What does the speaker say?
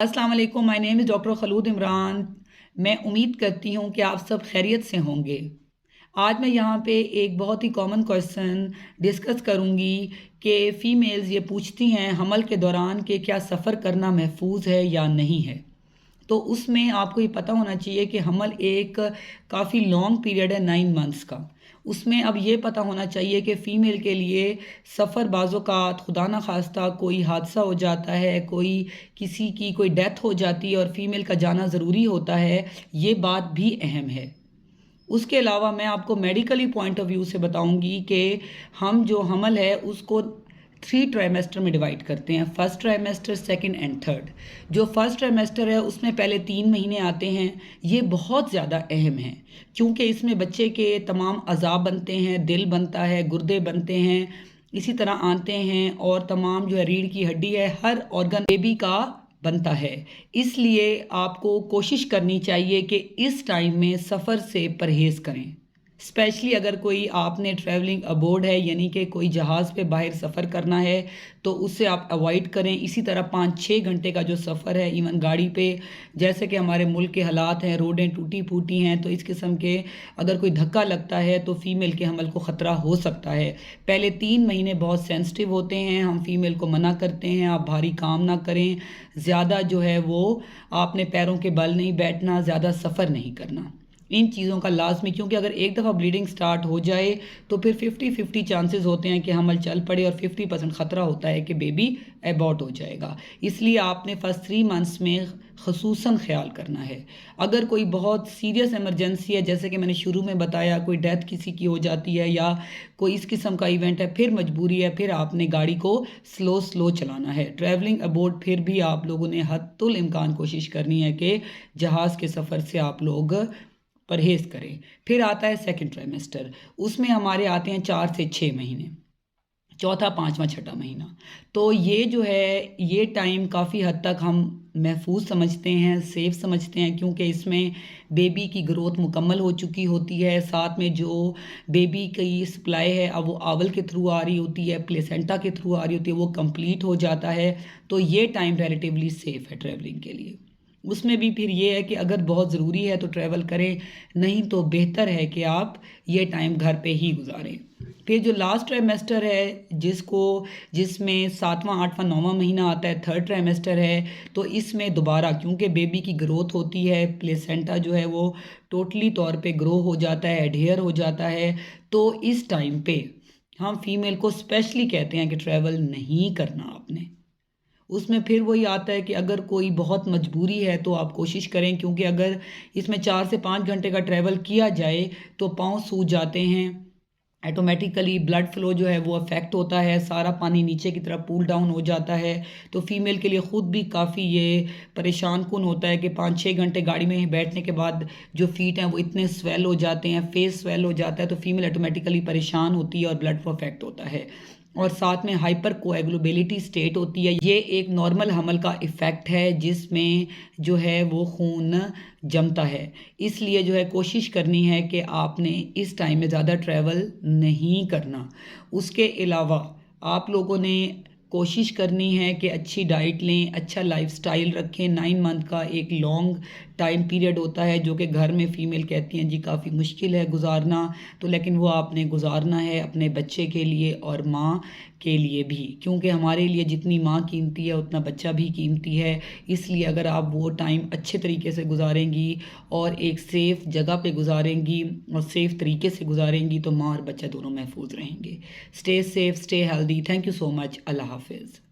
अस्सलाम वालेकुम, my name is doctor Khalood Imran. मैं उम्मीद करती हूँ कि आप सब खैरियत से होंगे। आज मैं यहाँ पे एक बहुत ही कॉमन क्वेश्चन डिस्कस करूँगी कि फ़ीमेल्स ये पूछती हैं हमल के दौरान कि क्या सफ़र करना महफूज है या नहीं है। तो उसमें आपको ये पता होना चाहिए कि हमल एक काफ़ी लॉन्ग पीरियड है 9 मंथ्स का। उसमें अब ये पता होना चाहिए कि फ़ीमेल के लिए सफ़र बाज़-औक़ात खुदा न ख़ास्ता कोई हादसा हो जाता है, कोई किसी की कोई डेथ हो जाती है और फ़ीमेल का जाना ज़रूरी होता है, ये बात भी अहम है। उसके अलावा मैं आपको मेडिकली पॉइंट ऑफ व्यू से बताऊंगी कि हम जो हमल है उसको 3 ट्राइमेस्टर में डिवाइड करते हैं। First trimester, second and third. जो फर्स्ट ट्राइमेस्टर है उसमें पहले 3 महीने आते हैं। ये बहुत ज़्यादा अहम है क्योंकि इसमें बच्चे के तमाम अज़ा बनते हैं, दिल बनता है, गुर्दे बनते हैं, इसी तरह आंतें हैं और तमाम जो है रीढ़ की हड्डी है, हर ऑर्गन बेबी का बनता है। इसलिए आपको कोशिश करनी चाहिए कि इस टाइम में सफ़र से परहेज़ करें। स्पेशली अगर कोई आपने ट्रैवलिंग अबॉर्ड है यानी कि कोई जहाज़ पे बाहर सफ़र करना है तो उससे आप अवॉइड करें। इसी तरह 5-6 घंटे का जो सफ़र है इवन गाड़ी पे, जैसे कि हमारे मुल्क के हालात हैं, रोडें टूटी फूटी हैं, तो इस किस्म के अगर कोई धक्का लगता है तो फ़ीमेल के हमल को ख़तरा हो सकता है। पहले 3 महीने बहुत सेंसिटिव होते हैं, हम फ़ीमेल को मना करते हैं आप भारी काम ना करें, ज़्यादा जो है वो आपने पैरों के बल नहीं बैठना, ज़्यादा सफ़र नहीं करना, इन चीज़ों का लाज़मी। क्योंकि अगर एक दफ़ा ब्लीडिंग स्टार्ट हो जाए तो फिर 50-50 चांसेस होते हैं कि हमल चल पड़े और 50% ख़तरा होता है कि बेबी एबॉर्ट हो जाएगा। इसलिए आपने फ़र्स्ट 3 मंथ्स में ख़ुसूसन ख़्याल करना है। अगर कोई बहुत सीरियस इमरजेंसी है, जैसे कि मैंने शुरू में बताया, कोई डेथ किसी की हो जाती है या कोई इस किस्म का इवेंट है, फिर मजबूरी है, फिर आपने गाड़ी को स्लो चलाना है। ट्रैवलिंग अबॉर्ड फिर भी आप लोगों ने हद्दुल इम्कान कोशिश करनी है कि जहाज़ के सफ़र से आप लोग परहेज़ करें। फिर आता है सेकंड ट्राइमेस्टर, उसमें हमारे आते हैं 4 से 6 महीने, चौथा, पाँचवा, छठा महीना। तो ये जो है ये टाइम काफ़ी हद तक हम महफूज समझते हैं, सेफ़ समझते हैं, क्योंकि इसमें बेबी की ग्रोथ मुकम्मल हो चुकी होती है। साथ में जो बेबी की सप्लाई है अब वो आंवल के थ्रू आ रही होती है, प्लेसेंटा के थ्रू आ रही होती है, वो कंप्लीट हो जाता है। तो ये टाइम रिलेटिवली सेफ़ है ट्रैवलिंग के लिए। उसमें भी फिर ये है कि अगर बहुत ज़रूरी है तो ट्रैवल करें, नहीं तो बेहतर है कि आप ये टाइम घर पे ही गुजारें। फिर जो लास्ट ट्राइमेस्टर है जिसमें 7वां, 8वां, 9वां महीना आता है, थर्ड ट्राइमेस्टर है, तो इसमें दोबारा क्योंकि बेबी की ग्रोथ होती है, प्लेसेंटा जो है वो टोटली तौर पे ग्रो हो जाता है, एडहेयर हो जाता है। तो इस टाइम पे हम फीमेल को स्पेशली कहते हैं कि ट्रैवल नहीं करना आपने। उसमें फिर वही आता है कि अगर कोई बहुत मजबूरी है तो आप कोशिश करें, क्योंकि अगर इसमें 4 से 5 घंटे का ट्रैवल किया जाए तो पाँव सूज जाते हैं, ऑटोमेटिकली ब्लड फ्लो जो है वो अफेक्ट होता है, सारा पानी नीचे की तरफ पूल डाउन हो जाता है। तो फीमेल के लिए ख़ुद भी काफ़ी ये परेशान कुन होता है कि 5-6 घंटे गाड़ी में बैठने के बाद जो फीट हैं वो इतने स्वेल हो जाते हैं, फेस स्वेल हो जाता है, तो फीमेल ऑटोमेटिकली परेशान होती है और ब्लड फ्लो अफेक्ट होता है। और साथ में हाइपर कोएगुलेबिलिटी स्टेट होती है। ये एक नॉर्मल हमल का इफ़ेक्ट है जिसमें जो है वो खून जमता है। इसलिए जो है कोशिश करनी है कि आपने इस टाइम में ज़्यादा ट्रैवल नहीं करना। उसके अलावा आप लोगों ने कोशिश करनी है कि अच्छी डाइट लें, अच्छा लाइफ़स्टाइल रखें। 9 मंथ का एक लॉन्ग टाइम पीरियड होता है जो कि घर में फ़ीमेल कहती हैं जी काफ़ी मुश्किल है गुज़ारना, तो लेकिन वो आपने गुज़ारना है अपने बच्चे के लिए और माँ के लिए भी, क्योंकि हमारे लिए जितनी माँ कीमती है उतना बच्चा भी कीमती है। इसलिए अगर आप वो टाइम अच्छे तरीके से गुज़ारेंगी और एक सेफ़ जगह पे गुज़ारेंगी और सेफ़ तरीके से गुज़ारेंगी तो माँ और बच्चा दोनों महफूज रहेंगे। Stay safe, stay healthy. Thank you so much. अल्लाह हाफ़िज़।